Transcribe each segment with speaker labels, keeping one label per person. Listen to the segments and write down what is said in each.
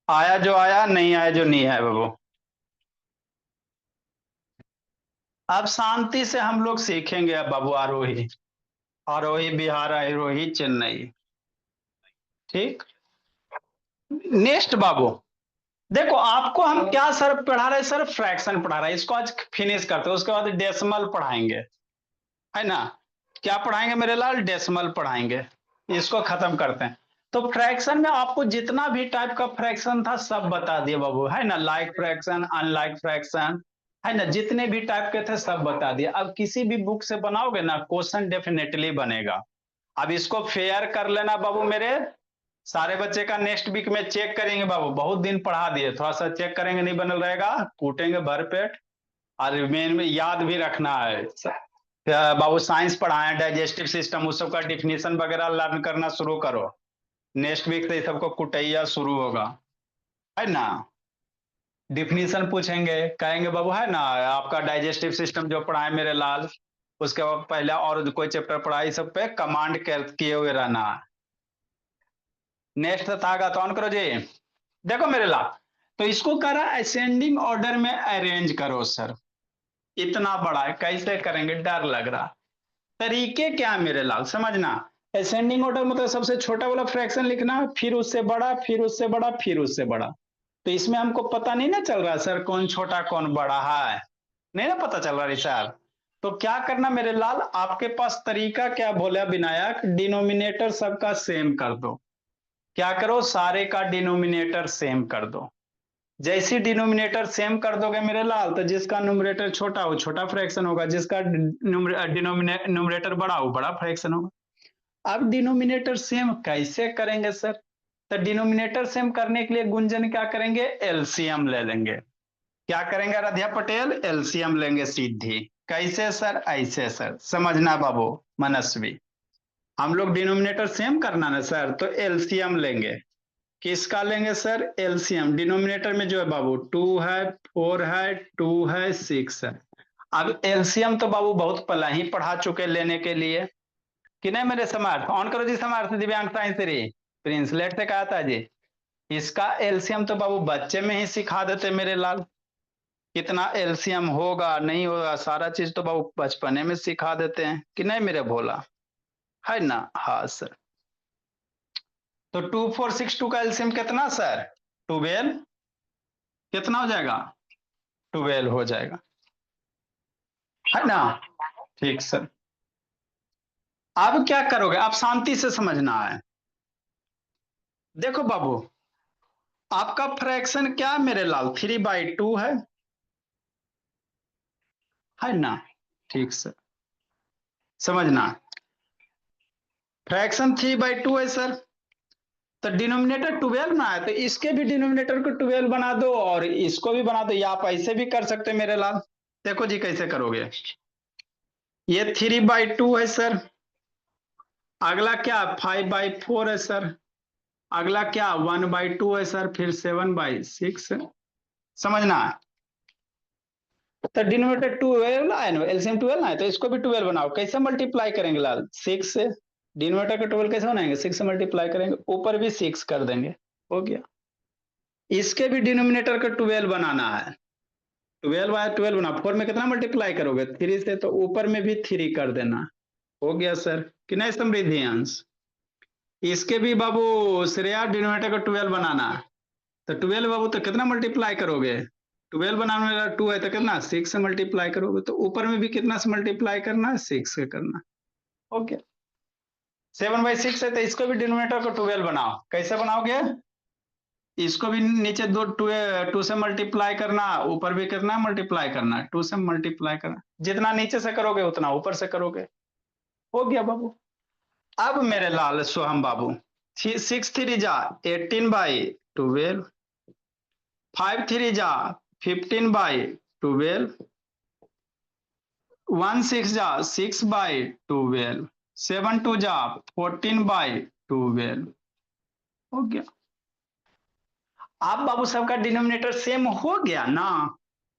Speaker 1: आया जो आया, नहीं आया जो नहीं आया बाबू। अब शांति से हम लोग सीखेंगे अब बाबू। आरोही, आरोही बिहार, आरोही चेन्नई। ठीक। नेक्स्ट बाबू। देखो आपको हम क्या सर पढ़ा रहे हैं, सर फ्रैक्शन पढ़ा रहे हैं। इसको आज फिनिश करते हैं, उसके बाद डेसिमल पढ़ाएंगे, है ना। क्या पढ़ाएंगे मेरे लाल? डेसिमल पढ़ाएंगे। इसको खत्म करते हैं। तो फ्रैक्शन में आपको जितना भी टाइप का फ्रैक्शन था सब बता दिए बाबू, है ना। लाइक फ्रैक्शन, अनलाइक फ्रैक्शन, है ना। जितने भी टाइप के थे सब बता दिए। अब किसी भी बुक से बनाओगे ना, क्वेश्चन डेफिनेटली बनेगा। अब इसको फेयर कर लेना बाबू मेरे। सारे बच्चे का नेक्स्ट वीक में चेक करेंगे बाबू। बहुत दिन पढ़ा दिए, थोड़ा सा चेक करेंगे, नहीं बनल रहेगा कूटेंगे भर पेट। और मेन में याद भी रखना है बाबू। साइंस पढ़ाएं, डाइजेस्टिव सिस्टम, उस सब का डिफिनीशन वगैरह लर्न करना शुरू करो। नेक्स्ट वीक से सबको कुटैया शुरू होगा, है ना। डिफिनीशन पूछेंगे, कहेंगे बाबू, है ना। आपका डाइजेस्टिव सिस्टम जो पढ़ाए मेरे लाल, उसके बाद पहले और कोई चैप्टर पढ़ाए, इस सब पे कमांड किए हुए रहना। नेक्स्ट था तो ऑन करो जी। देखो मेरे लाल, तो इसको करा असेंडिंग ऑर्डर में अरेंज करो सर। इतना बड़ा है, कैसे करेंगे, डर लग रहा। तरीके क्या है मेरे लाल, समझना। असेंडिंग ऑर्डर मतलब सबसे छोटा वाला फ्रैक्शन लिखना, फिर उससे बड़ा, फिर उससे बड़ा, फिर उससे बड़ा। तो इसमें हमको पता नहीं ना चल रहा सर कौन छोटा कौन बड़ा है। नहीं ना पता चल रहा सर। तो क्या करना मेरे लाल, आपके पास तरीका क्या बोला विनायक, डिनोमिनेटर सबका सेम कर दो। क्या करो, सारे का डिनोमिनेटर सेम कर दो। जैसी डिनोमिनेटर सेम कर दोगे मेरे लाल, तो जिसका न्यूमरेटर छोटा हो छोटा फ्रैक्शन होगा, जिसका न्यूमरेटर बड़ा हो बड़ा फ्रैक्शन होगा। अब डिनोमिनेटर सेम कैसे करेंगे सर? तो डिनोमिनेटर सेम करने के लिए गुंजन क्या करेंगे, एलसीएम ले लेंगे। क्या करेंगे आराध्या पटेल? एलसीएम लेंगे सीधी। कैसे सर? ऐसे सर, समझना बाबू। मनस्वी, हम लोग डिनोमिनेटर सेम करना ना सर, तो एलसीएम लेंगे। किसका लेंगे सर? एलसीएम। डिनोमिनेटर में जो है बाबू 2 है, 4 है, 2 है, 6 है। अब एलसीएम तो बाबू बहुत पहले ही पढ़ा चुके लेने के लिए, कि नहीं मेरे समर्थ? ऑन करो जी समर्थ, दिव्यांग साइंसरी प्रिंस लेट से कहा था जी। इसका एलसीएम तो बाबू बच्चे में ही सिखा देते मेरे लाल। कितना एलसीएम होगा नहीं होगा सारा चीज तो बाबू बचपने में सिखा देते हैं, कि नहीं मेरे भोला, है ना। हाँ सर। तो 2462 का एलसीएम कितना सर? 12। कितना हो जाएगा? 12 हो जाएगा, है ना। ठीक सर। अब क्या करोगे, आप शांति से समझना है। देखो बाबू, आपका फ्रैक्शन क्या मेरे लाल, 3/2 है ना। ठीक सर, समझना। फ्रैक्शन 3/2 है सर। तो डिनोमिनेटर 12 ना है, तो इसके भी डिनोमिनेटर को 12 बना दो और इसको भी बना दो, या आप ऐसे भी कर सकते मेरे लाल। देखो जी कैसे करोगे। ये 3/2 है सर। अगला क्या, 5/4 है सर। अगला क्या, 1/2 है सर। फिर 7/6 है। समझना। तो डिनोमिनेटर 12 आए ना, एलसीएम 12 आए, तो इसको भी 12 बनाओ। कैसे मल्टीप्लाई करेंगे लाल? 6 से। डिनोमिनेटर का 12 कैसे बनाएंगे? 6 से मल्टीप्लाई करेंगे, ऊपर भी 6 कर देंगे। हो गया। इसके भी डिनोमिनेटर का 12 बनाना है। 12 आया, 12 बना, 4 में कितना मल्टीप्लाई करोगे? 3 से, तो ऊपर में भी 3 कर देना। हो गया सर, कि नहीं समृद्धि अंश? इसके भी बाबू श्रेया डिनोमिनेटर का 12 बनाना। तो 12 बाबू तो कितना मल्टीप्लाई करोगे? 12 बनाने वाला 2 है, तो कितना? 6 से मल्टीप्लाई करोगे। तो ऊपर में भी कितना से मल्टीप्लाई करना है? 6 से करना। ओके। 7/6 है, तो इसको भी डिनोमिनेटर को 12 बनाओ। कैसे बनाओगे? इसको भी नीचे दो 2 से मल्टीप्लाई करना, ऊपर भी कितना मल्टीप्लाई करना? 2 से मल्टीप्लाई करना। जितना नीचे से करोगे उतना ऊपर से करोगे। हो गया बाबू। अब मेरे लाल सोहम बाबू, 6 3 जा 18/12, 5 3 जा 15/12, 1 6 जा 6/12, 7 2 जा 14/12। हो गया। आप बाबू सबका डिनोमिनेटर सेम हो गया ना?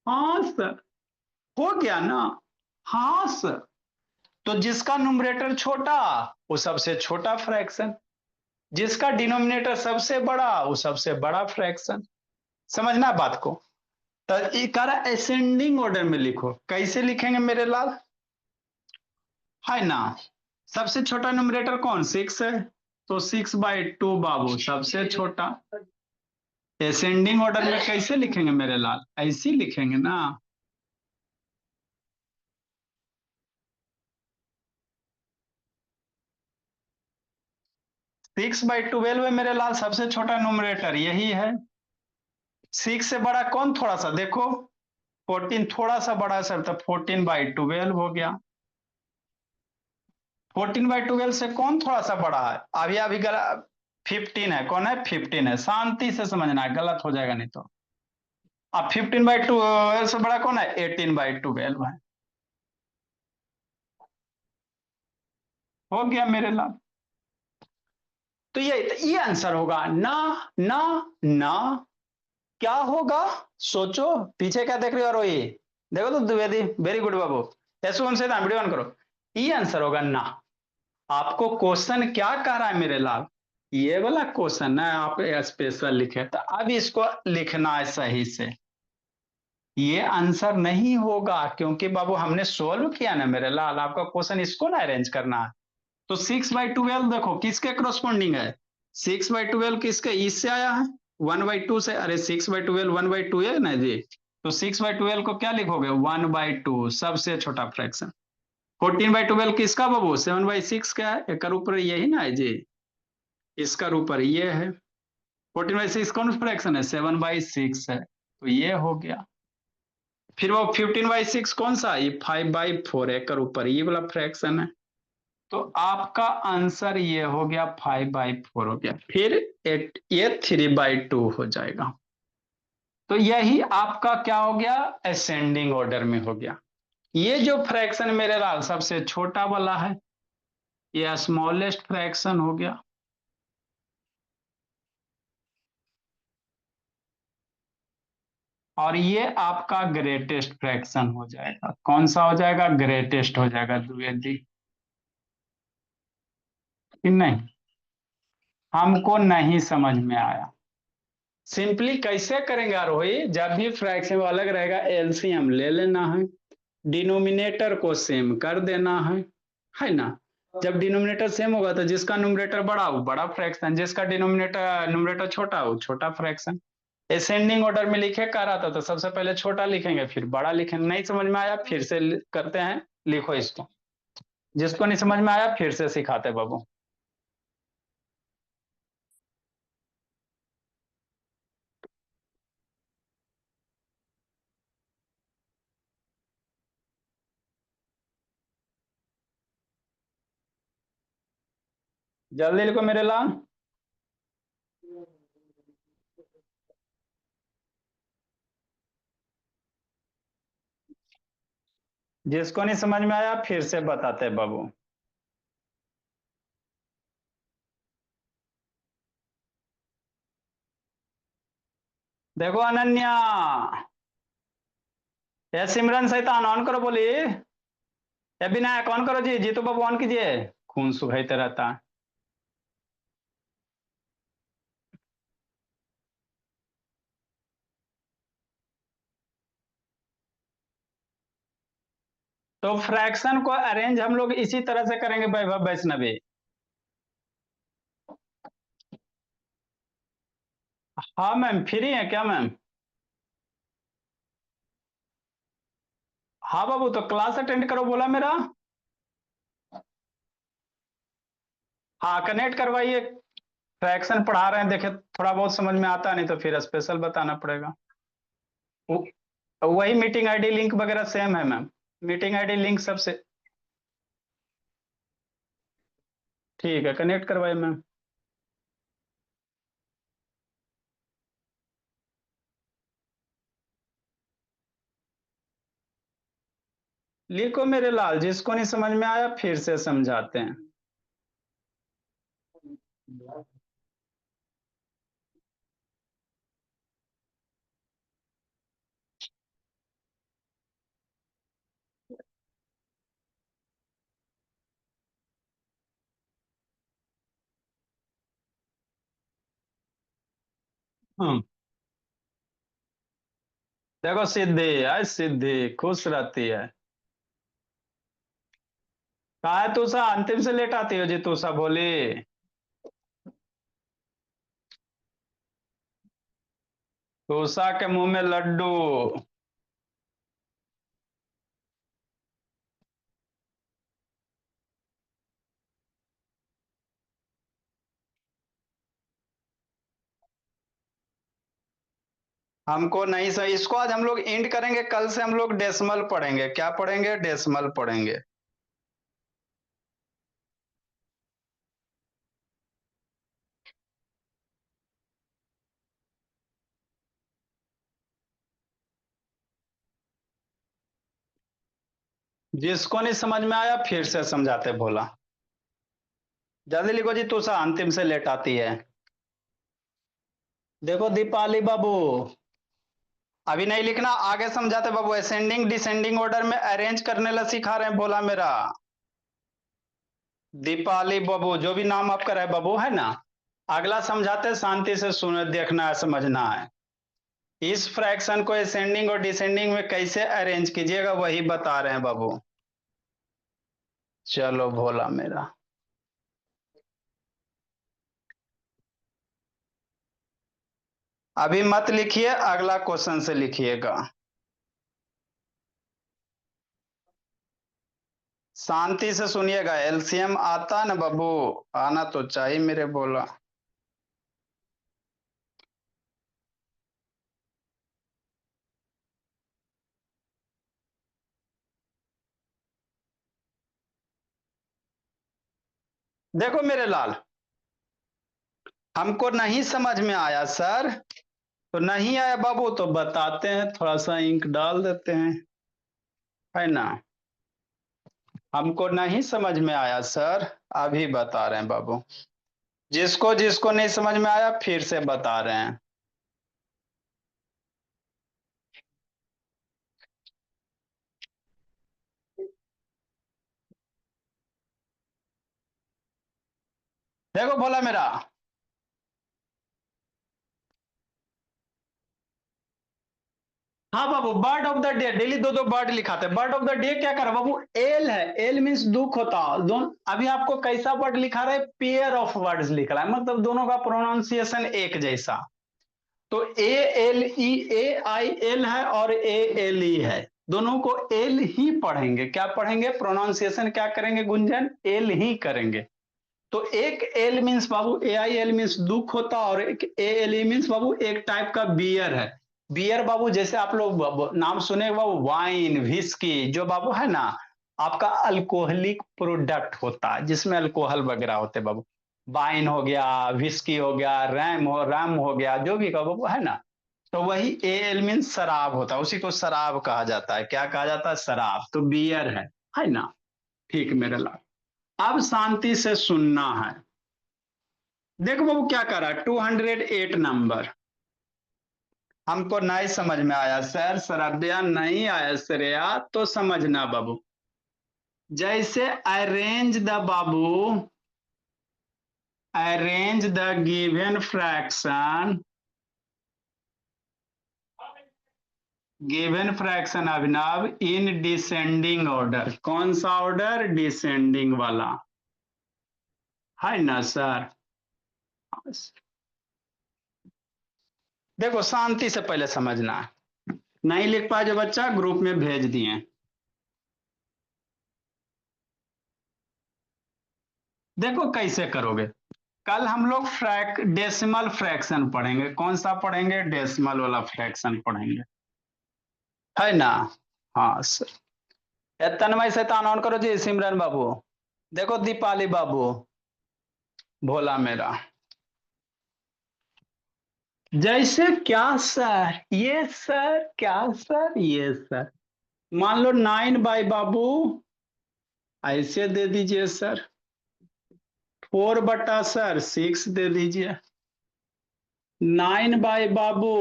Speaker 1: हाँ सर। हो गया ना? हाँ सर। तो जिसका न्यूमरेटर छोटा, वो सबसे छोटा फ्रैक्शन। जिसका डिनोमिनेटर सबसे बड़ा वो सबसे बड़ा फ्रैक्शन। समझना बात को। तो ये कह रहा असेंडिंग ऑर्डर में लिखो, कैसे लिखेंगे मेरे लाल, है ना। सबसे छोटा न्यूमरेटर कौन, 6 है, तो 6/2 बाबू सबसे छोटा। असेंडिंग ऑर्डर में कैसे लिखेंगे मेरे लाल, ऐसे ही लिखेंगे ना। 6/12 है मेरे लाल, सबसे छोटा न्यूमरेटर यही है। 6 से बड़ा कौन, थोड़ा सा देखो, 14 थोड़ा सा बड़ा सर, तो 14/12 हो गया। 14/12 से कौन थोड़ा सा बड़ा है, अभी अभी गलत, 15 है, कौन है, 15 है, शांति से समझना है, गलत हो जाएगा नहीं तो। अब 15/12 से बड़ा कौन है, 18/12 है। हो गया मेरे लाल। तो ये आंसर होगा ना। ना ना क्या होगा, सोचो। पीछे क्या देख रहे हो रोई, देखो तो द्विवेदी, वेरी गुड बाबू। एस वन से वीडियो ऑन करो। ये आंसर होगा ना। आपको क्वेश्चन क्या कह रहा है मेरे लाल, ये वाला क्वेश्चन है, आप स्पेशल लिखे, तो अब इसको लिखना है सही से। ये आंसर नहीं होगा, क्योंकि बाबू हमने सोल्व किया ना मेरे लाल, आपका क्वेश्चन इसको ना अरेंज करना है। तो 6/12 देखो किसके क्रॉसपोंडिंग है, 6/12 किसके, इससे आया है, 1/2 से, अरे 6/12 1/2 है ना जी। तो 6/12 को क्या लिखोगे, 1/2 सबसे छोटा फ्रैक्शन। 14/12 किसका बाबू, 7/6 का है, एक ऊपर यही ना है जी, इसका ऊपर ये है। 14/6 कौन फ्रैक्शन है, 7/6 है, तो ये हो गया। फिर वो 15/6 कौन सा, ये 5/4 है, कर ऊपर ये वाला फ्रैक्शन है। तो आपका आंसर ये हो गया, 5/4 हो गया। फिर ये 3/2 हो जाएगा। तो यही आपका क्या हो गया, असेंडिंग ऑर्डर में हो गया। ये जो फ्रैक्शन मेरे लाल सबसे छोटा वाला है, ये स्मॉलेस्ट फ्रैक्शन हो गया। और ये आपका ग्रेटेस्ट फ्रैक्शन हो जाएगा, कौन सा हो जाएगा, ग्रेटेस्ट हो जाएगा द्विवेदी, कि नहीं। हमको नहीं समझ में आया। सिंपली कैसे करेंगे आरोही, जब भी फ्रैक्शन अलग रहेगा एलसीएम ले लेना है, डिनोमिनेटर को सेम कर देना है ना। जब डिनोमिनेटर सेम होगा तो जिसका न्यूमरेटर बड़ा हो बड़ा फ्रैक्शन, जिसका डिनोमिनेटर न्यूमरेटर छोटा हो छोटा फ्रैक्शन। असेंडिंग ऑर्डर में लिखे कह रहा था, तो सबसे पहले छोटा लिखेंगे फिर बड़ा लिखेंगे, नहीं समझ में आया फिर से करते हैं, लिखो इसको। जिसको नहीं समझ में आया फिर से सिखाते बाबू। जल्दी लिखो मेरे लाल। जिसको नहीं समझ में आया फिर से बताते बाबू। देखो अनन्या, ये सिमरन सैतान ऑन करो बोली, ये विनायक ऑन करो जी, जीतू बाबू ऑन कीजिए, खून सुखाते रहता है। तो फ्रैक्शन को अरेंज हम लोग इसी तरह से करेंगे वैभव वैष्णवी। हाँ मैम, फ्री है क्या मैम। हाँ बाबू, तो क्लास अटेंड करो बोला मेरा। हाँ कनेक्ट करवाइए, फ्रैक्शन पढ़ा रहे हैं, देखे थोड़ा बहुत समझ में आता नहीं तो फिर स्पेशल बताना पड़ेगा। वही मीटिंग आईडी लिंक वगैरह सेम है मैम, मीटिंग आईडी लिंक सबसे। ठीक है, कनेक्ट करवाइए मैम। लिखो मेरे लाल, जिसको नहीं समझ में आया फिर से समझाते हैं। हम्म, देखो सिद्धि है, सिद्धि खुश रहती है। कहा है तूसा अंतिम से लेट आती हो जी, तूसा बोली। तूसा के मुंह में लड्डू। हमको नहीं सही, इसको आज हम लोग एंड करेंगे, कल से हम लोग डेसिमल पढ़ेंगे। क्या पढ़ेंगे? डेसिमल पढ़ेंगे। जिसको नहीं समझ में आया फिर से समझाते भोला। जल्दी लिखो जी, तूसा अंतिम से लेट आती है। देखो दीपाली बाबू, अभी नहीं लिखना, आगे समझाते बाबू। असेंडिंग डिसेंडिंग ऑर्डर में अरेंज करने ला सिखा रहे हैं भोला मेरा। दीपाली बाबू, जो भी नाम आपका रहे बाबू, है ना। अगला समझाते, शांति से सुने, देखना है, समझना है। इस फ्रैक्शन को असेंडिंग और डिसेंडिंग में कैसे अरेंज कीजिएगा वही बता रहे हैं बाबू। चलो भोला मेरा। अभी मत लिखिए, अगला क्वेश्चन से लिखिएगा। शांति से सुनिएगा। एलसीएम आता ना बाबू, आना तो चाहिए मेरे भोला। देखो मेरे लाल, हमको नहीं समझ में आया सर। तो नहीं आया बाबू तो बताते हैं, थोड़ा सा इंक डाल देते हैं, है ना। हमको नहीं समझ में आया सर, अभी बता रहे हैं बाबू। जिसको जिसको नहीं समझ में आया फिर से बता रहे हैं। देखो भोला मेरा। हाँ बाबू, bird of the day daily दो दो बर्ड लिखाते हैं। बर्ड ऑफ द डे क्या कर बाबू? एल है, एल मीन्स दुख होता। दोनों अभी आपको कैसा वर्ड लिखा रहा है? पेयर ऑफ वर्ड्स लिख रहा है, मतलब दोनों का प्रोनाउंसिएशन एक जैसा। तो A L E, A I L है और ए एल ई है। दोनों को एल ही पढ़ेंगे। क्या पढ़ेंगे? प्रोनाउंसिएशन क्या करेंगे गुंजन? एल ही करेंगे। तो एक L means Babu, A I L means दुख होता, और एक ए एल ई मीन्स बाबू एक टाइप का बियर है। बियर बाबू, जैसे आप लोग नाम सुने बाबू, वाइन, विस्की, जो बाबू है ना, आपका अल्कोहलिक प्रोडक्ट होता है जिसमें अल्कोहल वगैरह होते हैं बाबू। वाइन हो गया, विस्की हो गया, रैम हो गया, जो भी का बाबू, है ना। तो वही ए एल मीन्स शराब होता है, उसी को शराब कहा जाता है। क्या कहा जाता है? शराब। तो बियर है ना। ठीक मेरे लाल, अब शांति से सुनना है। देखो बाबू क्या कर रहा है, 208 नंबर। हमको नहीं समझ में आया सर, श्रद्धा नहीं आया श्रेया, तो समझना बाबू। जैसे arrange the Babu, arrange the given fraction, given fraction Abhinav in descending order. कौन सा ऑर्डर? डिसेंडिंग वाला, है ना सर। देखो शांति से पहले समझना है। नहीं लिख पाए जो बच्चा, ग्रुप में भेज दिए। देखो कैसे करोगे। कल हम लोग डेसिमल फ्रैक्शन पढ़ेंगे। कौन सा पढ़ेंगे? डेसिमल वाला फ्रैक्शन पढ़ेंगे, है ना। हाँ सर। तन्मय शैतान ऑन करो जी, सिमरन बाबू। देखो दीपाली बाबू, भोला मेरा। जैसे क्या सर? ये सर, क्या सर? ये सर। मान लो 9 बाई बाबू, ऐसे दे दीजिए सर। 4/सर 6 दे दीजिए। 9 बाई बाबू,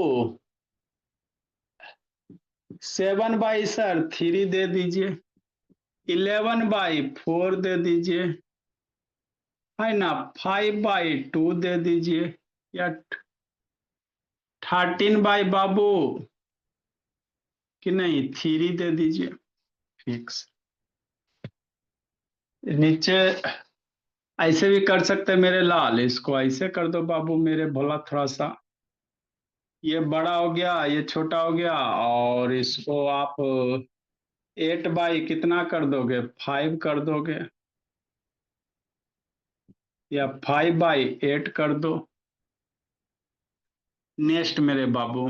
Speaker 1: 7 बाई सर 3 दे दीजिए। 11/4 दे दीजिए, है ना। 5/2 दे दीजिए, या 13 बाई बाबू कि नहीं 3 दे दीजिए फिक्स। नीचे ऐसे भी कर सकते मेरे लाल, इसको ऐसे कर दो बाबू मेरे भोला थोड़ा सा। ये बड़ा हो गया, ये छोटा हो गया, और इसको आप 8 बाई कितना कर दोगे, 5 कर दोगे, या 5/8 कर दो। नेक्स्ट मेरे बाबू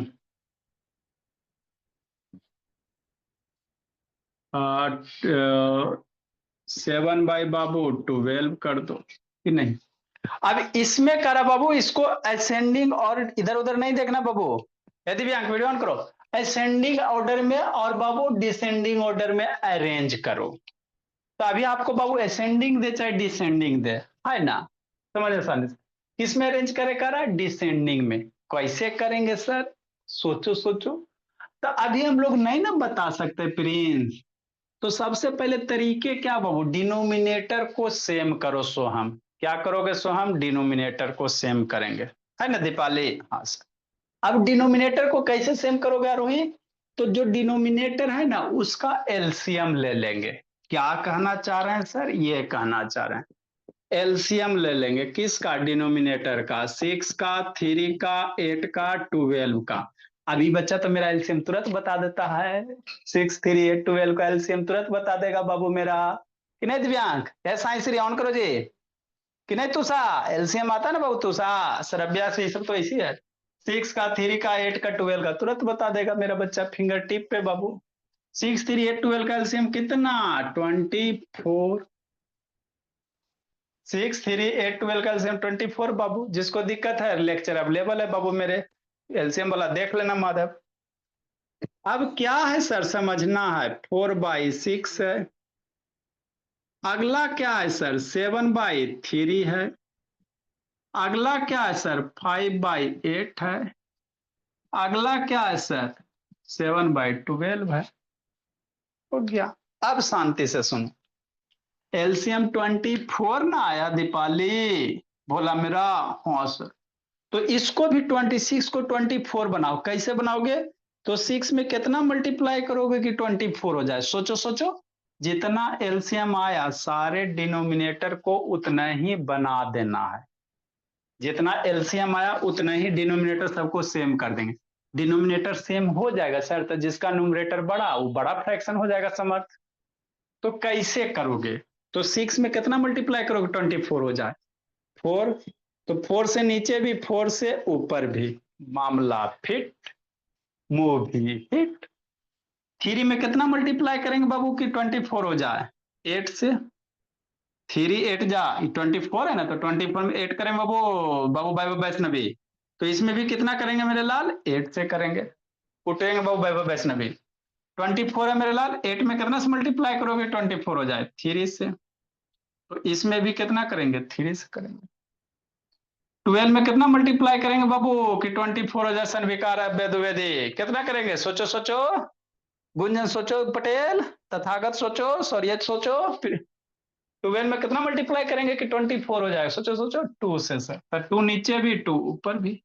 Speaker 1: 7 बाई बाबू 12 कर दो कि नहीं। अब इसमें करा बाबू, इसको असेंडिंग और इधर उधर नहीं देखना बाबू। यदि भी वीडियो ऑन करो, असेंडिंग ऑर्डर में और बाबू डिसेंडिंग ऑर्डर में अरेंज करो। तो अभी आपको बाबू असेंडिंग दे चाहे डिसेंडिंग दे, है ना, समझ आसानी से। किस में अरेंज करे करा, डिसेंडिंग में। कैसे करेंगे सर, सोचो सोचो। तो अभी हम लोग नहीं ना बता सकते प्रिंस। तो सबसे पहले तरीके क्या बाबू, डिनोमिनेटर को सेम करो। सो हम क्या करोगे, सो हम डिनोमिनेटर को सेम करेंगे, है ना दीपाली। हाँ सर। अब डिनोमिनेटर को कैसे सेम करोगे रोहित, तो जो डिनोमिनेटर है ना उसका एलसीएम ले लेंगे। क्या कहना चाह रहे हैं सर, ये कहना चाह रहे हैं एलसीएम ले लेंगे किसका, डिनोमिनेटर का, 6 का, 3 का, 8 का, 12 का। अभी बच्चा तो मेरा एलसीएम तुरंत बता देता है, 6, 3, 8, 12 का एलसीएम तुरंत बता देगा बाबू मेरा, कि नहीं दिव्यांग। ऐसा इसे ऑन करो जी, कि नहीं तुषा, एलसीएम आता है ना बाबू तुषा, सरब्या से ये सब तो ऐसी है। 6 का, 3 का, 8 का, 12 का तुरंत बता देगा मेरा बच्चा फिंगर टिप पे बाबू। 6, 3, 8, 12 का एलसीएम कितना, 24। 6, 3, 8, 12 का एलसीएम 24 बाबू। जिसको दिक्कत है लेक्चर अवेलेबल है बाबू मेरे, एलसीएम वाला देख लेना माधव। अब क्या है सर समझना है, 4/6 है। अगला क्या है सर, 7/3 है। अगला क्या है सर, 5/8 है। अगला क्या है सर, 7/12 है। हो गया। अब शांति से सुनो, एलसीएम 24 ना आया दीपाली, बोला मेरा। हाँ सर। तो इसको भी 26 को 24 बनाओ। कैसे बनाओगे, तो 6 में कितना मल्टीप्लाई करोगे कि 24 हो जाए, सोचो सोचो। जितना एलसीएम आया सारे डिनोमिनेटर को उतना ही बना देना है। जितना एलसीएम आया उतना ही डिनोमिनेटर सबको सेम कर देंगे। डिनोमिनेटर सेम हो जाएगा सर, तो जिसका न्यूमरेटर बड़ा वो बड़ा फ्रैक्शन हो जाएगा समर्थ। तो कैसे करोगे, तो 6 में कितना मल्टीप्लाई करोगे 24 हो जाए, 4। तो 4 से नीचे भी 4 से ऊपर भी, मामला फिट, मूवी हिट। 3 में कितना मल्टीप्लाई करेंगे बाबू की 24 हो जाए, 8 से। 3 8 जा 24 है ना, तो 24 में 8 करेंगे बाबू, बाबू भाई वैष्णवी। तो इसमें भी कितना करेंगे मेरे लाल, 8 से करेंगे, उठेंगे बाबू भाई वैष्णवी। 24 है मेरे लाल, 8 में कितना से मल्टीप्लाई करोगे 24 हो जाए, 3 से। तो इसमें भी कितना करेंगे, 3 से करेंगे। 12 में कितना मल्टीप्लाई करेंगे बाबू कि 24 हो जाए, सनविकार द्विवेदी, कितना करेंगे, सोचो सोचो। गुंजन सोचो, पटेल तथागत सोचो, सौर्यत सोचो। 12 में कितना मल्टीप्लाई करेंगे कि 24 हो जाए, सोचो सोचो, 2 से सर। तो 2 नीचे भी 2 ऊपर भी,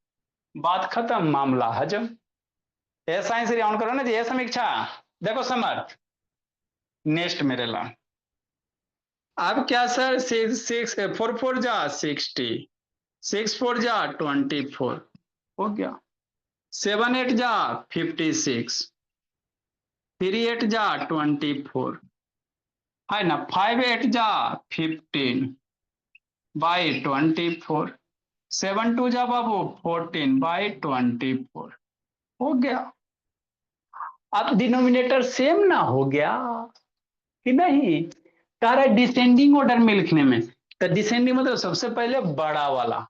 Speaker 1: बात खत्म, मामला हजम। ये साइंस ऑन करो ना जी, ये समीक्षा। देखो समर्थ, नेक्स्ट मेरे ला। अब क्या सर, 6 4 4 जा 60, 6 4 जा 24 हो गया। 7 8 जा 56, 3 8 जा 24 है ना, 5 8 जा 15/24, 7 2 जा बाबू 14/24 हो गया। अब डिनोमिनेटर सेम ना हो गया कि नहीं, कह रहा है डिसेंडिंग ऑर्डर में लिखने में। तो डिसेंडिंग मतलब सबसे पहले बड़ा वाला,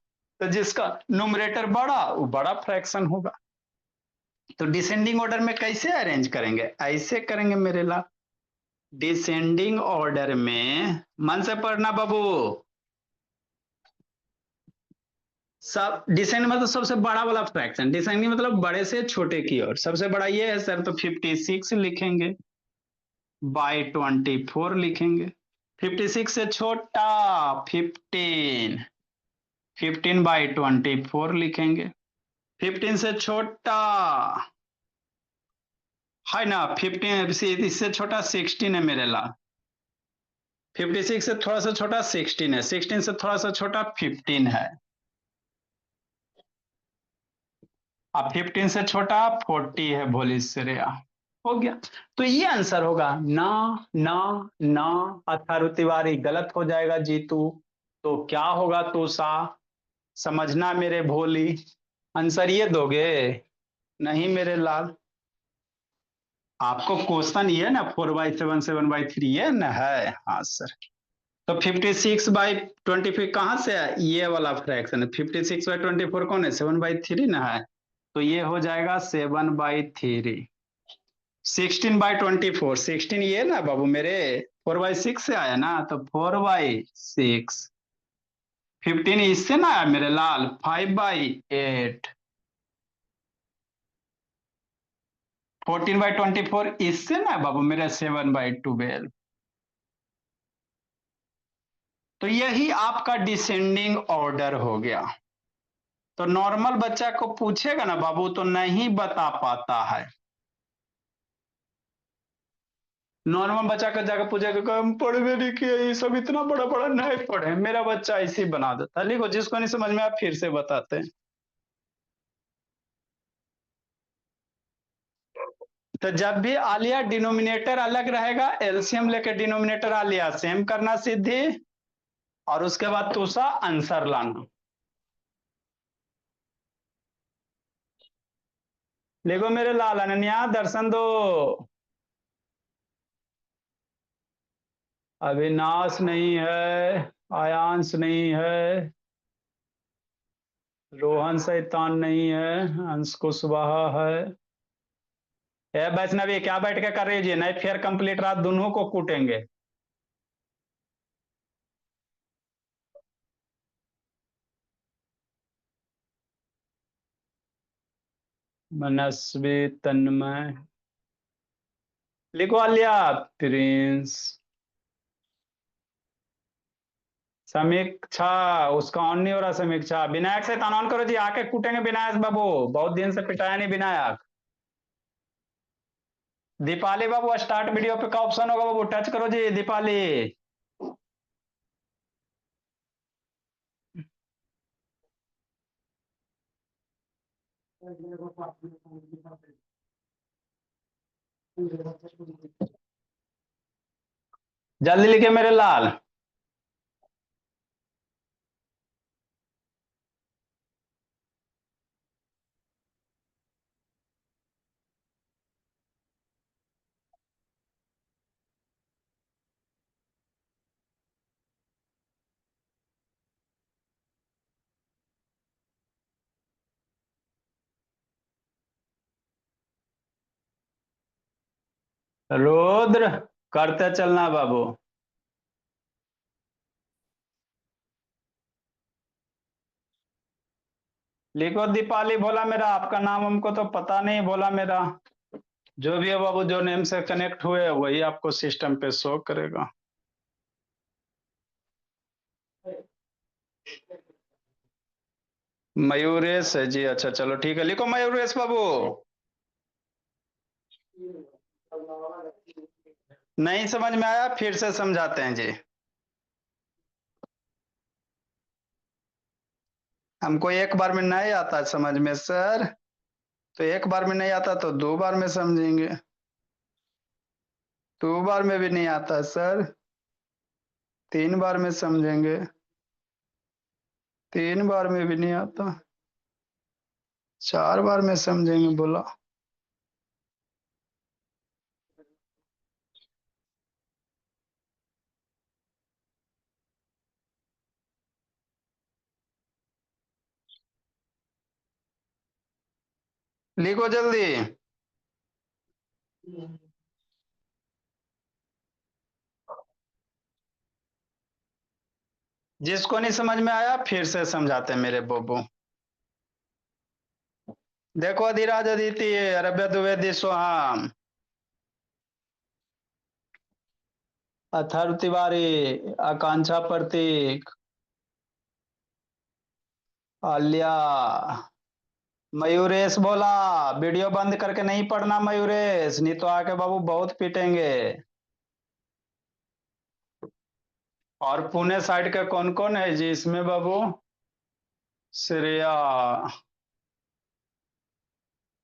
Speaker 1: तो जिसका न्यूमरेटर बड़ा वो बड़ा फ्रैक्शन होगा। तो डिसेंडिंग ऑर्डर में कैसे अरेंज करेंगे, ऐसे करेंगे मेरे ला। डिसेंडिंग ऑर्डर में मन से पढ़ना बाबू, सब डिसेंड मतलब सबसे बड़ा वाला फ्रैक्शन, डिसेंडिंग मतलब बड़े से छोटे की ओर। सबसे बड़ा ये है सर, तो 56 लिखेंगे, /24 लिखेंगे। 56 से छोटा 15, 15/24 लिखेंगे। 15 से छोटा है ना, 15 इससे छोटा 16 है मेरे लाल। 56 से थोड़ा सा छोटा 16 है, 16 से थोड़ा सा छोटा 15 है, अब 15 से छोटा 40 है, भोली श्रेया। हो गया। तो ये आंसर होगा ना ना ना। अथर्व तिवारी गलत हो जाएगा जीतू। तो क्या होगा तूषा, समझना मेरे भोली, आंसर ये दोगे? नहीं मेरे लाल, आपको क्वेश्चन ये ना 4/7 7/3 ये ना है, हाँ सर। तो 56/24 कहाँ से है, ये वाला फ्रैक्शन है, 56/24 कौन है, 7/3 ना है, तो ये हो जाएगा 7/3। 16/24, 16 ये ना बाबू मेरे, 4/6 से आया ना, तो 4/6। 15 इससे ना आया मेरे लाल, 5/8। 14/24 इससे ना बाबू मेरे, 7/12। तो यही आपका डिसेंडिंग ऑर्डर हो गया। तो नॉर्मल बच्चा को पूछेगा ना बाबू तो नहीं बता पाता है। नॉर्मल बच्चा का जाकर पूछेगा कि हम पढ़ भी नहीं किए, ये सब इतना बड़ा बड़ा नहीं पढ़े, मेरा बच्चा ऐसे ही बना देता है। लिखो, जिसको नहीं समझ में आप फिर से बताते हैं। तो जब भी आलिया डिनोमिनेटर अलग रहेगा, एलसीएम लेके डिनोमिनेटर आलिया सेम करना सीधी, और उसके बाद तुसा आंसर लाना। लिखो मेरे लाल, अनन्या दर्शन दो। अविनाश नहीं है, आयांश नहीं है, रोहन शैतान नहीं है, अंश कुशवाहा है। ए वैष्णवी क्या बैठ के कर रही है जी, नहीं फेयर कंप्लीट रात दोनों को कूटेंगे। मनस्वी, तन्मय, लिखो आलिया, प्रिंस, समीक्षा, उसका ऑन नहीं हो रहा समीक्षा। विनायक से ऑन करो जी, आके कूटेंगे विनायक बाबू, बहुत दिन से पिटाया नहीं विनायक। दीपाली बाबू स्टार्ट वीडियो पे का ऑप्शन होगा बाबू, टच करो जी दीपाली। जल्दी लिखे मेरे लाल। रुद्र, करते चलना बाबू। लिखो दीपाली, भोला मेरा, आपका नाम हमको तो पता नहीं भोला मेरा। जो भी है बाबू, जो नेम से कनेक्ट हुए वही आपको सिस्टम पे शो करेगा। मयूरेश है जी, अच्छा चलो ठीक है, लिखो मयूरेश बाबू। नहीं समझ में आया, फिर से समझाते हैं जी। हमको एक बार में नहीं आता समझ में सर, तो एक बार में नहीं आता तो दो बार में समझेंगे। दो बार में भी नहीं आता सर, तीन बार में समझेंगे। तीन बार में भी नहीं आता, चार बार में समझेंगे बोला। लिखो जल्दी। जिसको नहीं समझ में आया फिर से समझाते हैं मेरे बोबो। देखो, अधिराज अदिति, अरब्य द्विवेदी सोहम, अथर्व तिवारी, आकांक्षा प्रतीक, आलिया, मयूरेश बोला, वीडियो बंद करके नहीं पढ़ना मयूरेश, नहीं तो आके बाबू बहुत पीटेंगे। और पुणे साइड का कौन कौन है जी इसमें बाबू? श्रेया।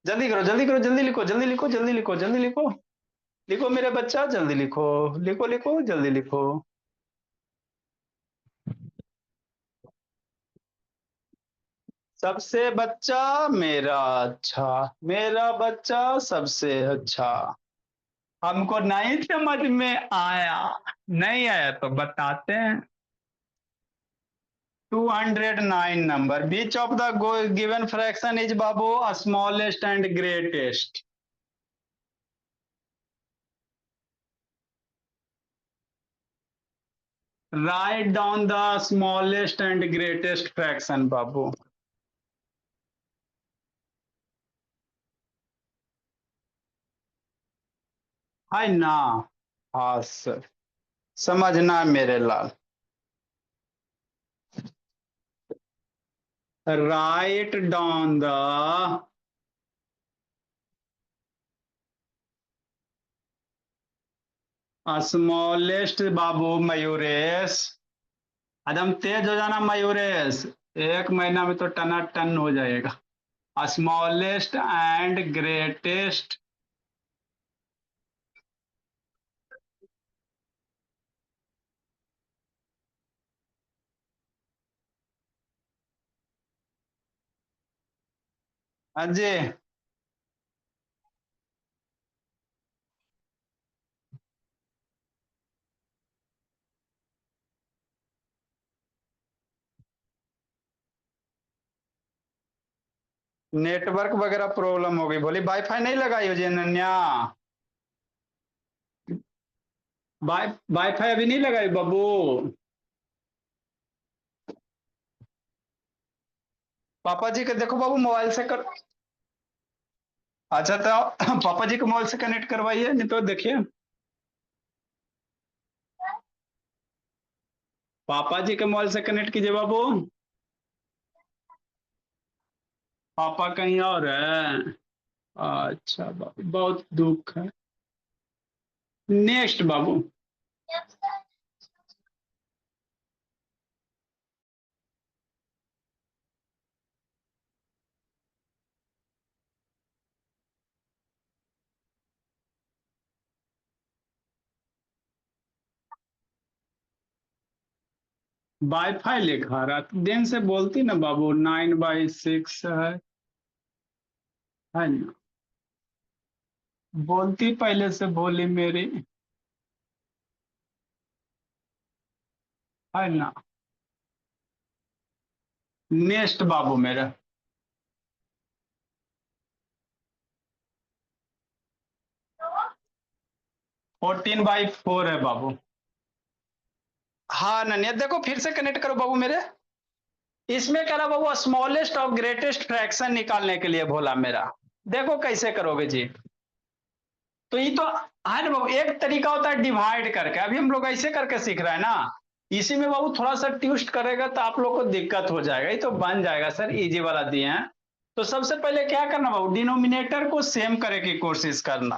Speaker 1: जल्दी करो जल्दी करो, जल्दी लिखो जल्दी लिखो जल्दी लिखो जल्दी लिखो। लिखो मेरे बच्चा, जल्दी लिखो। लिखो लिखो जल्दी लिखो। सबसे बच्चा मेरा अच्छा, मेरा बच्चा सबसे अच्छा। हमको नहीं समझ में आया, नहीं आया तो बताते हैं। 209 number, which of the given fraction is बाबू smallest and greatest. Write down the smallest and greatest fraction बाबू। है ना? हाँ सर, समझना मेरे लाल। राइट डाउन द स्मॉलेस्ट बाबू मयूरेश, एकदम तेज हो जाना मयूरेश, एक महीना में तो टना टन हो जाएगा। Smallest and greatest. हाँ जी। नेटवर्क वगैरह प्रॉब्लम हो गई, बोली वाईफाई नहीं लगाई हो जी अनन्या? वाईफाई अभी नहीं लगाई बाबू? पापा जी के देखो बाबू मोबाइल से कर। अच्छा तो पापा जी के मोबाइल से कनेक्ट करवाइए, नहीं तो देखिए। पापा जी के मोबाइल से कनेक्ट कीजिए बाबू। पापा कहीं और है? अच्छा बाबू, बहुत दुख है। नेक्स्ट बाबू। वाईफाई लिखा रहा दिन से बोलती ना बाबू, 9/6 है ना? बोलती पहले से बोली मेरी, है ना? नेक्स्ट बाबू मेरा। 14/4 है बाबू। हाँ नन्या, देखो फिर से कनेक्ट करो बाबू मेरे। इसमें कह रहा बाबू स्मॉलेस्ट और ग्रेटेस्ट फ्रैक्शन निकालने के लिए बोला मेरा। देखो कैसे करोगे जी। तो ये तो है ना बाबू, एक तरीका होता है डिवाइड करके, अभी हम लोग ऐसे करके सीख रहे हैं ना। इसी में बाबू थोड़ा सा ट्विस्ट करेगा तो आप लोग को दिक्कत हो जाएगा, ये तो बन जाएगा सर, इजी वाला दिए हैं। तो सबसे पहले क्या करना बाबू, डिनोमिनेटर को सेम करे की कोशिश करना,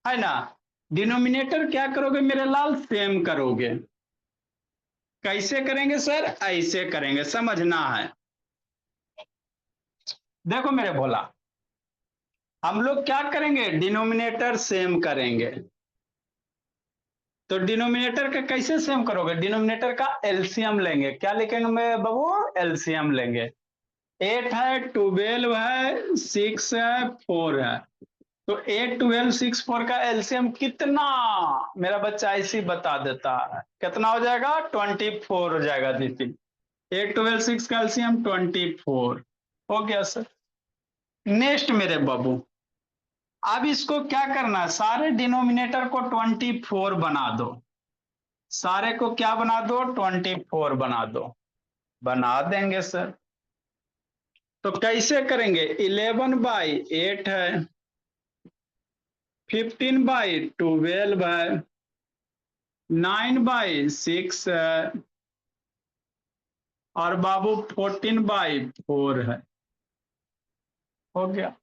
Speaker 1: है ना? डिनोमिनेटर क्या करोगे मेरे लाल, सेम करोगे। कैसे करेंगे सर? ऐसे करेंगे, समझना है। देखो मेरे भोला, हम लोग क्या करेंगे, डिनोमिनेटर सेम करेंगे। तो डिनोमिनेटर का कैसे सेम करोगे, डिनोमिनेटर का एलसीएम लेंगे, क्या लिखेंगे मैं बाबू, एलसीएम लेंगे। 8 है, 12 है, 6 है, 4 है। तो 8 12 6 4 का एलसीएम कितना? मेरा बच्चा ऐसे ही बता देता है, कितना हो जाएगा, 24 हो जाएगा दीदी। 8 12 6 का एलसीएम 24 हो गया सर। नेक्स्ट मेरे बाबू, अब इसको क्या करना है, सारे डिनोमिनेटर को 24 बना दो। सारे को क्या बना दो, 24 बना दो। बना देंगे सर। तो कैसे करेंगे, 11/8 है, 15/12 है, 9/6 है, और बाबू 14/4 है। हो गया।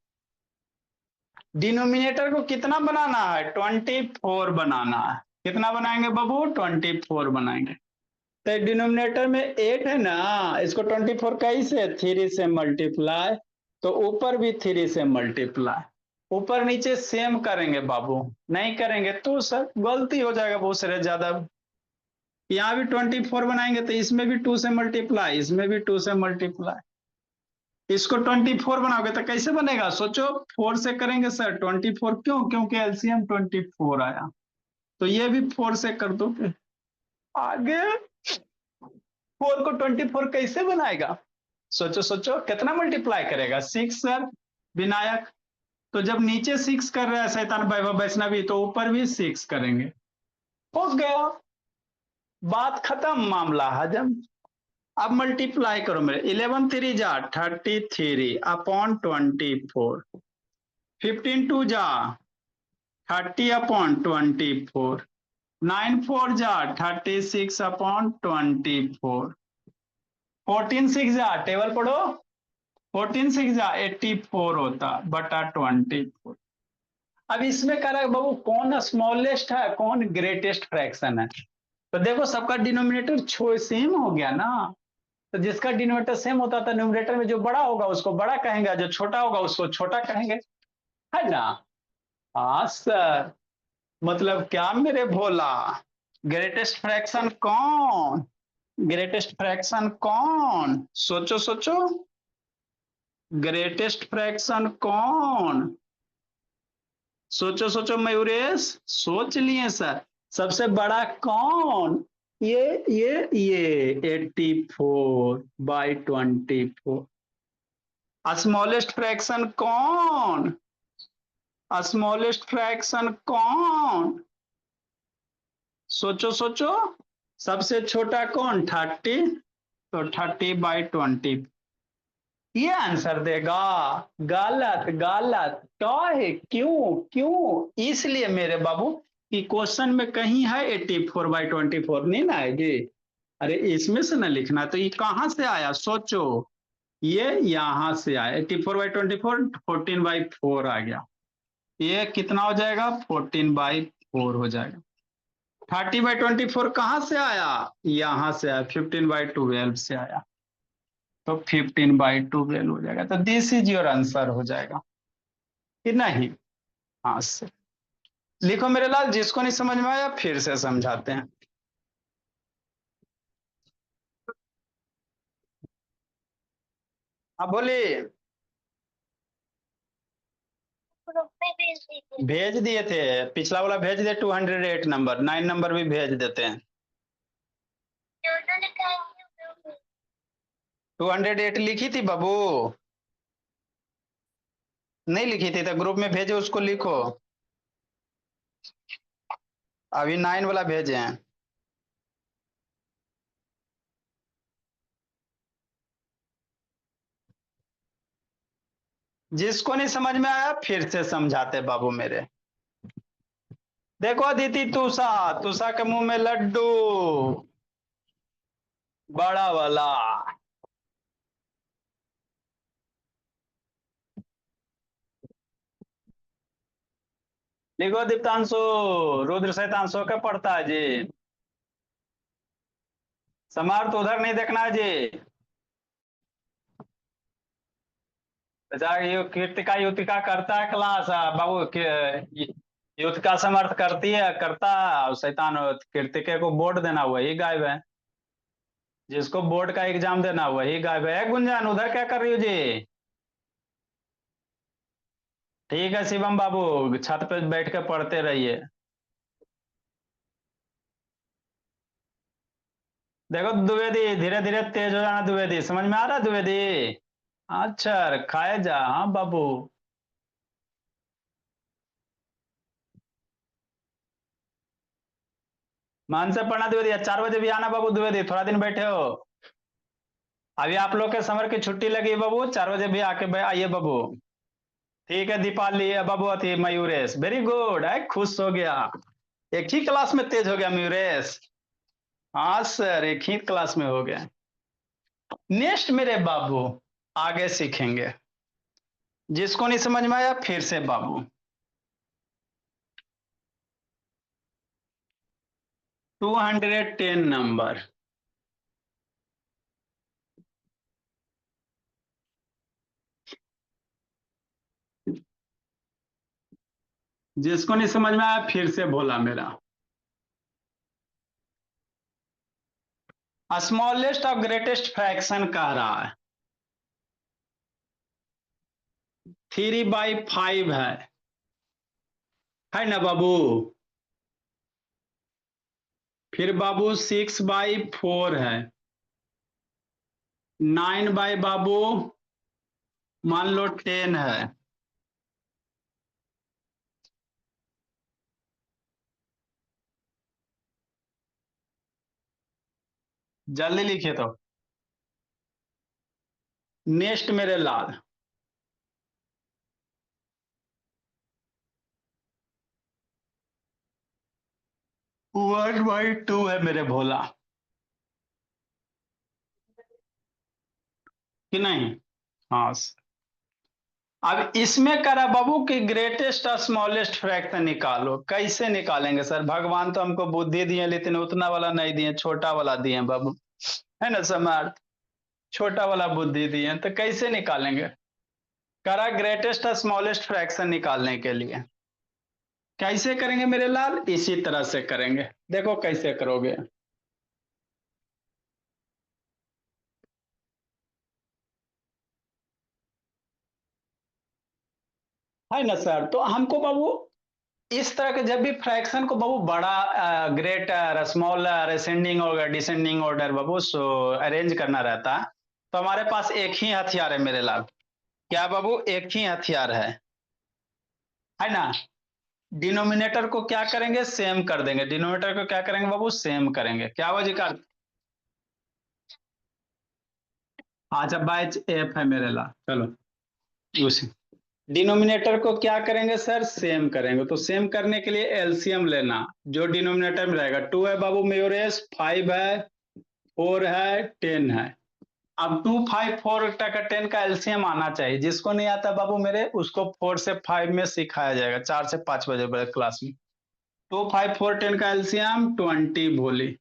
Speaker 1: डिनोमिनेटर को कितना बनाना है? 24 बनाना है। कितना बनाएंगे बाबू? 24 बनाएंगे। तो डिनोमिनेटर में 8 है ना, इसको 24 कैसे? 3 से मल्टीप्लाई, तो ऊपर भी 3 से मल्टीप्लाई। ऊपर नीचे सेम करेंगे बाबू, नहीं करेंगे तो सर गलती हो जाएगा बहुत सारे ज्यादा। यहाँ भी 24 बनाएंगे तो इसमें भी 2 से मल्टीप्लाई, इसमें भी 2 से मल्टीप्लाई। इसको 24 बनाओगे तो कैसे बनेगा? सोचो, 4 से करेंगे सर 24, क्यों? क्योंकि एलसीएम 24 आया। तो ये भी 4 से कर दो। आगे 4 को 24 कैसे बनाएगा? सोचो सोचो, कितना मल्टीप्लाई करेगा? 6 सर विनायक। तो जब नीचे 6 कर रहा है शैतान वैभव वैष्णवी, तो ऊपर भी 6 करेंगे। हो गया, बात खत्म, मामला हजम। अब मल्टीप्लाई करो मेरे। 11 3 जा 33 अपॉन 24, 15 2 जा 30 अपॉन 24, 9 4 जा 36 अपॉन 24, 14 6 जा, टेबल पढ़ो, 14 6 जा 84 होता बटा 24। अब इसमें कह रहा है बाबू कौन स्मॉलेस्ट है, कौन ग्रेटेस्ट फ्रैक्शन है। तो देखो सबका डिनोमिनेटर सेम हो गया ना। तो जिसका डिनोमिनेटर सेम होता था, न्यूमरेटर में जो बड़ा होगा उसको बड़ा कहेंगे, जो छोटा होगा उसको छोटा कहेंगे, है ना? हाँ सर। मतलब क्या मेरे भोला? ग्रेटेस्ट फ्रैक्शन कौन? ग्रेटेस्ट फ्रैक्शन कौन? सोचो सोचो, ग्रेटेस्ट फ्रैक्शन कौन? सोचो सोचो मयूरेश, सोच लिए सर। सबसे बड़ा कौन? ये 84/24। स्मॉलेस्ट फ्रैक्शन कौन? स्मॉलेस्ट फ्रैक्शन कौन? सोचो सोचो, सबसे छोटा कौन? 30, तो 30/20। ये आंसर देगा? गलत गलत। क्या है? क्यों क्यों? इसलिए मेरे बाबू कि क्वेश्चन में कहीं है 84/24, नहीं ना है जी। अरे इसमें से ना लिखना, तो ये कहां से आया सोचो। ये यहां से आया 84/24, 14/4 आ गया। ये कितना हो जाएगा? 14/4 हो जाएगा। 30/24 कहां से आया? यहां से आया, 15/12 से आया, तो 15/12 हो जाएगा। तो दिस इज योर आंसर हो जाएगा कि नहीं? हाँ सर। लिखो मेरे लाल, जिसको नहीं समझ में आया फिर से समझाते हैं। हाँ बोलिए। भेज दिए थे, पिछला वाला भेज दिए, 208 नंबर, 9 नंबर भी भेज देते हैं। 208 लिखी थी बाबू? नहीं लिखी थी तो ग्रुप में भेजे, उसको लिखो। अभी 9 वाला भेजे हैं। जिसको नहीं समझ में आया फिर से समझाते बाबू मेरे। देखो अदिति, तुषा, तुषा के मुंह में लड्डू, बड़ा वाला। लिखो दीप्तांशु, रुद्र शैतांशु का पढ़ता है जी। समार तो उधर नहीं देखना है जी। अच्छा, ये कृतिका युतिका करता है क्लास, बाबू युतिका समर्थ करती है, करता है, और शैतान कृतिके को बोर्ड देना वही गायब है। जिसको बोर्ड का एग्जाम देना वही गायब है। गुंजन उधर क्या कर रही हो जी? ठीक है शिवम बाबू, छत पे बैठ के पढ़ते रहिए। देखो द्विवेदी, धीरे धीरे तेज हो जाना द्विवेदी, समझ में आ रहा है द्विवेदी? अच्छा खाए जा, हाँ बाबू। मान से पढ़ना द्विवेदी, 4 बजे भी आना बाबू द्विवेदी, थोड़ा दिन बैठे हो। अभी आप लोग के समर की छुट्टी लगी है बाबू, 4 बजे भी आके आइए बाबू। ठीक है दीपाली, बाबू थी मयूरेश, वेरी गुड है, खुश हो गया। एक ही क्लास में तेज हो गया मयूरेश। हाँ सर, एक ही क्लास में हो गया। नेक्स्ट मेरे बाबू आगे सीखेंगे। जिसको नहीं समझ में आया फिर से बाबू, 210 नंबर। जिसको नहीं समझ में आया फिर से बोला मेरा। स्मॉलेस्ट और ग्रेटेस्ट फ्रैक्शन कह रहा है, 3/5 है ना बाबू। फिर बाबू 6/4 है। 9 बाई बाबू मान लो 10 है। जल्दी लिखिए तो। नेक्स्ट मेरे लाल, 1/2 है मेरे भोला, कि नहीं। हाँ, अब इसमें करा बाबू कि ग्रेटेस्ट और स्मॉलेस्ट फ्रैक्शन निकालो। कैसे निकालेंगे सर, भगवान तो हमको बुद्धि दिए लेकिन उतना वाला नहीं दिए, छोटा वाला दिए बाबू, है ना समर्थ। छोटा वाला बुद्धि दिए तो कैसे निकालेंगे। करा ग्रेटेस्ट और स्मॉलेस्ट फ्रैक्शन निकालने के लिए कैसे करेंगे मेरे लाल, इसी तरह से करेंगे। देखो कैसे करोगे। है ना सर, तो हमको बाबू इस तरह के जब भी फ्रैक्शन को बाबू बड़ा, ग्रेटर, स्मॉलर, असेंडिंग और डिसेंडिंग ऑर्डर बाबू सो अरेंज करना रहता है, तो हमारे पास एक ही हथियार है मेरे लाल। क्या बाबू, एक ही हथियार है ना। डिनोमिनेटर को क्या करेंगे, सेम कर देंगे। डिनोमिनेटर को क्या करेंगे बाबू, सेम करेंगे। क्या वजह का। अच्छा बैच एफ है मेरे लाल, चलो उसी डिनोमिनेटर को क्या करेंगे सर, सेम करेंगे। तो सेम करने के लिए एलसीएम लेना। जो डिनोमिनेटर में रहेगा 2 है बाबू मेयोरेस, 5 है, 4 है, 10 है। अब 2, 5, 4 का 10 का एलसीएम आना चाहिए। जिसको नहीं आता बाबू मेरे, उसको 4 से 5 में सिखाया जाएगा, 4 से 5 बजे क्लास में। 2, 5, 4, 10 का एलसीएम 20 भोली।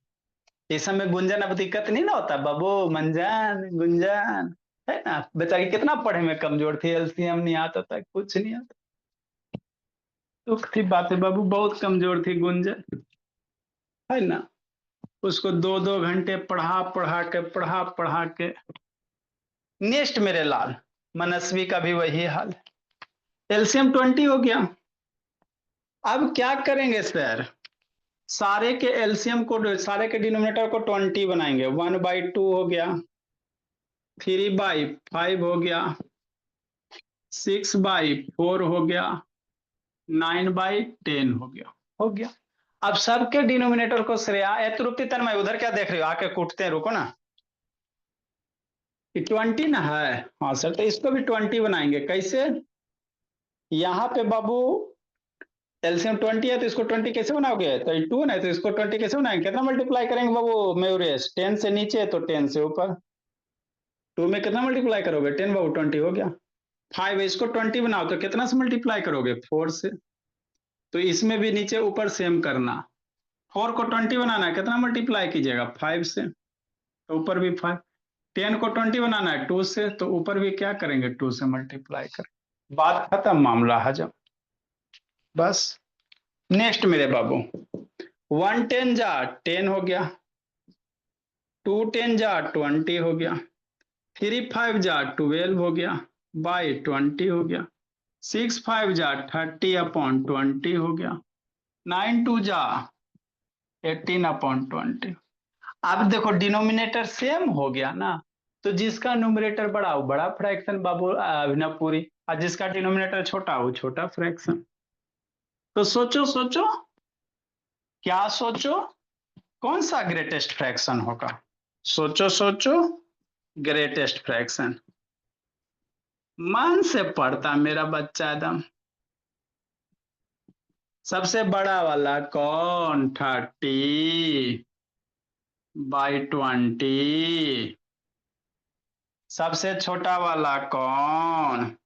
Speaker 1: इस समय गुंजन अब दिक्कत नहीं ना होता बाबू, मंजन गुंजन, है ना। बेचारी कितना पढ़े में कमजोर थी, एलसीएम नहीं आता था, कुछ नहीं आता। दुख की बात है बाबू, बहुत कमजोर थी गुंजन, है ना। उसको 2-2 घंटे पढ़ा पढ़ा के। नेक्स्ट मेरे लाल, मनस्वी का भी वही हाल। एलसीएम 20 हो गया। अब क्या करेंगे सर, सारे के एलसीएम को, सारे के डिनोमिनेटर को 20 बनाएंगे। 1/2 हो गया, 3/5 हो गया, 6/4 हो गया, 9/10 हो गया। हो गया। अब सबके डिनोमिनेटर को श्रेया तृप्ति तन्मय उधर क्या देख रहे हो, आके कूटते हैं, रुको ना। 20 ना है। हाँ सर, तो इसको भी 20 बनाएंगे। कैसे, यहाँ पे बाबू एलसीएम 20 है तो इसको 20 कैसे बनाओगे, तो 2 ना है तो इसको 20 कैसे बनाएंगे। कितना मल्टीप्लाई करेंगे बाबू मयूरेश, 10 से नीचे तो 10 से ऊपर। 2 में कितना मल्टीप्लाई करोगे, 10 बाबू 20 हो गया। 5 है, इसको 20 बनाओ तो कितना से मल्टीप्लाई करोगे, 4 से। तो इसमें भी नीचे ऊपर सेम करना। 4 को 20 बनाना है, कितना मल्टीप्लाई कीजिएगा, 5 से। तो ऊपर भी 5। 10 को 20 बनाना है 2 से, तो ऊपर भी क्या करेंगे, 2 से मल्टीप्लाई करें। बात खत्म, मामला हजम, बस। नेक्स्ट मेरे बाबू, 110 जा 10 हो गया, 210 जा 20 हो गया, 3 5 जा 12 हो गया, बाई 20 हो गया, 6 5 जा 30/20 हो गया, 9 2 जा 18/20। अब देखो डिनोमिनेटर सेम हो गया ना, तो जिसका न्यूमरेटर बड़ा वो बड़ा फ्रैक्शन बाबू, अभिनव पुरी। और जिसका डिनोमिनेटर छोटा वो छोटा फ्रैक्शन। तो सोचो सोचो, क्या सोचो, कौन सा ग्रेटेस्ट फ्रैक्शन होगा। सोचो सोचो, ग्रेटेस्ट फ्रैक्शन। मन से पढ़ता मेरा बच्चा एकदम। सबसे बड़ा वाला कौन, 30/20। सबसे छोटा वाला कौन,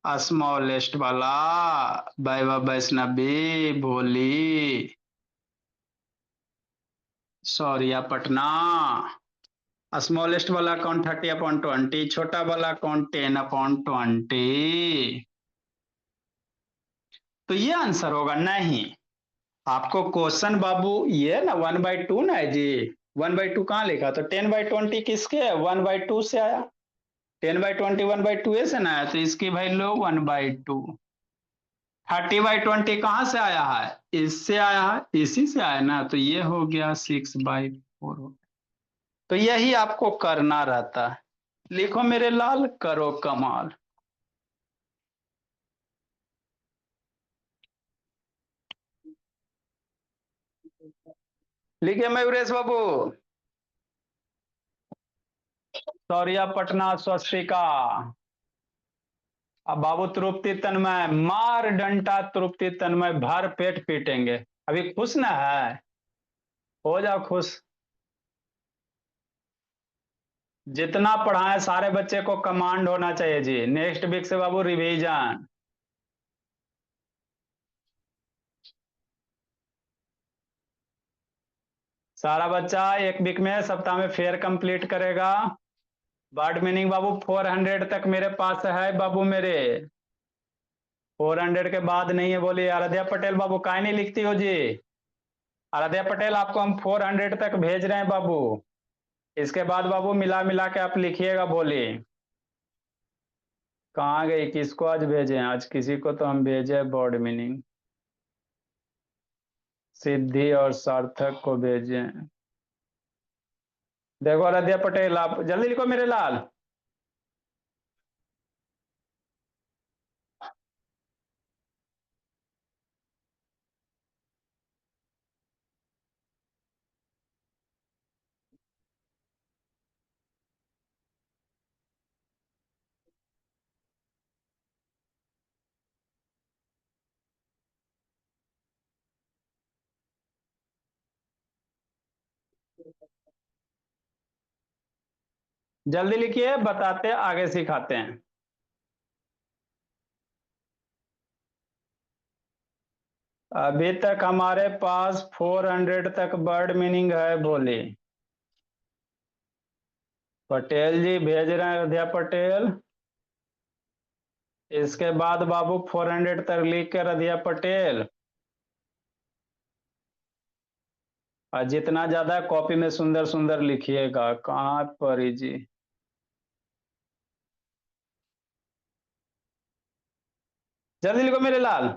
Speaker 1: स्मॉलेस्ट वाला वैभव वैष्णवी भोली सौरिया पटना। स्मॉलेस्ट वाला कौन 30/20, छोटा वाला कौन 10/20। तो ये आंसर होगा नहीं। आपको क्वेश्चन बाबू ये ना 1/2 ना है जी। 1/2 कहाँ लिखा तो 10/20 किसके है 1/2 से आया। 10/20 1/2 से ना आया तो इसकी वैल्यू 1/2। 30/20 कहाँ से आया है इससे आया है इसी से आया ना तो ये हो गया 6/4। तो यही आपको करना रहता है। लिखो मेरे लाल करो कमाल। लिखे मयूरेश बाबू। सौरिया पटना स्वस्तिका। अब बाबू तृप्ति तन्मय मार डंटा तृप्ति तन्मय भर पेट पीटेंगे। अभी खुश ना है। हो जाओ खुश। जितना पढ़ाए सारे बच्चे को कमांड होना चाहिए जी। नेक्स्ट वीक से बाबू रिवीजन। सारा बच्चा एक वीक में सप्ताह में फेयर कंप्लीट करेगा। वर्ड मीनिंग बाबू 400 तक मेरे पास है बाबू मेरे। 400 के बाद नहीं है बोलिए आराध्या पटेल बाबू काहे नहीं लिखती हो जी। आराध्या पटेल आपको हम 400 तक भेज रहे हैं बाबू। इसके बाद बाबू मिला मिला के आप लिखिएगा बोलिए। कहाँ गई किसको आज भेजे आज किसी को तो हम भेजे वर्ड मीनिंग। सिद्धि और सार्थक को भेजे। देखो आराध्या पटेल आप जल्दी लिखो मेरे लाल। जल्दी लिखिए बताते आगे सिखाते हैं। अभी तक हमारे पास 400 तक वर्ड मीनिंग है बोली। पटेल जी भेज रहे हैं अयोध्या पटेल। इसके बाद बाबू 400 तक लिख कर अयोध्या पटेल। और जितना ज्यादा कॉपी में सुंदर सुंदर लिखिएगा कहाँ परी जी। जल्दी लिखो मेरे लाल।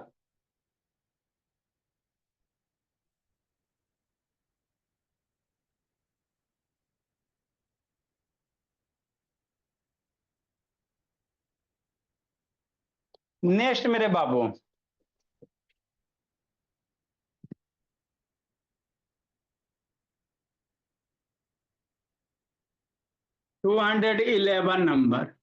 Speaker 1: नेक्स्ट मेरे बाबू। 211 number.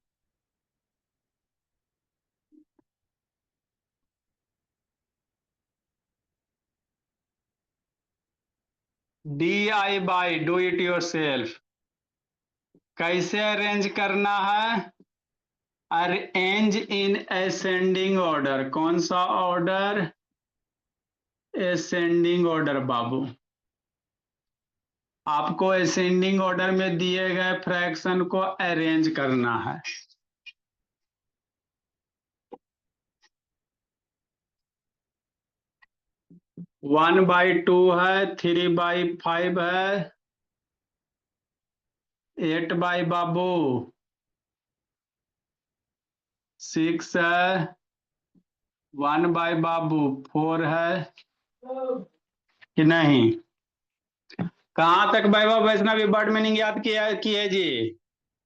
Speaker 1: DIY do it your self. कैसे अरेंज करना है। अरेंज इन असेंडिंग ऑर्डर कौन सा ऑर्डर असेंडिंग ऑर्डर बाबू। आपको असेंडिंग ऑर्डर में दिए गए फ्रैक्शन को अरेंज करना है। 1/2 है 3/5 है 8/बाबू 6 है 1/बाबू 4 है कि नहीं। कहाँ तक वैभव वैष्णवी वर्ड मीनिंग याद किया किए जी।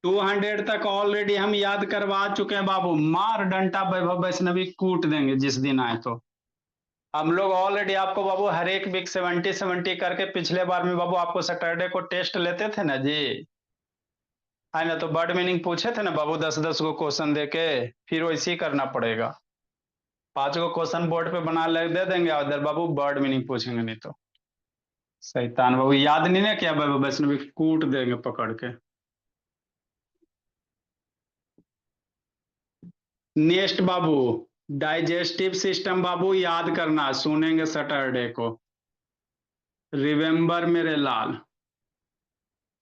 Speaker 1: 200 तक ऑलरेडी हम याद करवा चुके हैं बाबू। मार डंटा वैभव वैष्णवी कूट देंगे जिस दिन आए तो। हम लोग ऑलरेडी आपको बाबू हर एक वीक 70 करके पिछले बार में बाबू आपको सैटरडे को टेस्ट लेते थे ना जी। है ना तो वर्ड मीनिंग पूछे थे ना बाबू 10-10 को क्वेश्चन दे के। फिर वैसे ही करना पड़ेगा। 5 को क्वेश्चन बोर्ड पे बना ले दे देंगे उधर बाबू वर्ड मीनिंग पूछेंगे नहीं तो। शैतान बाबू याद नहीं ना किया बाबू वैष्णवी कूट देंगे पकड़ के। नेक्स्ट बाबू, डाइजेस्टिव सिस्टम बाबू याद करना, सुनेंगे सैटरडे को। रिमेम्बर मेरे लाल,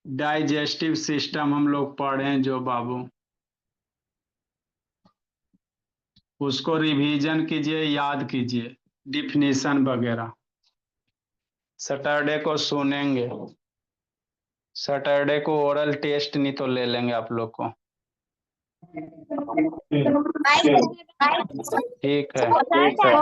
Speaker 1: डाइजेस्टिव सिस्टम हम लोग पढ़े जो बाबू, उसको रिवीजन कीजिए, याद कीजिए, डिफिनीशन वगैरह सैटरडे को सुनेंगे। सैटरडे को ओरल टेस्ट नहीं तो ले लेंगे आप लोग को। ठीक है।
Speaker 2: ठीक है।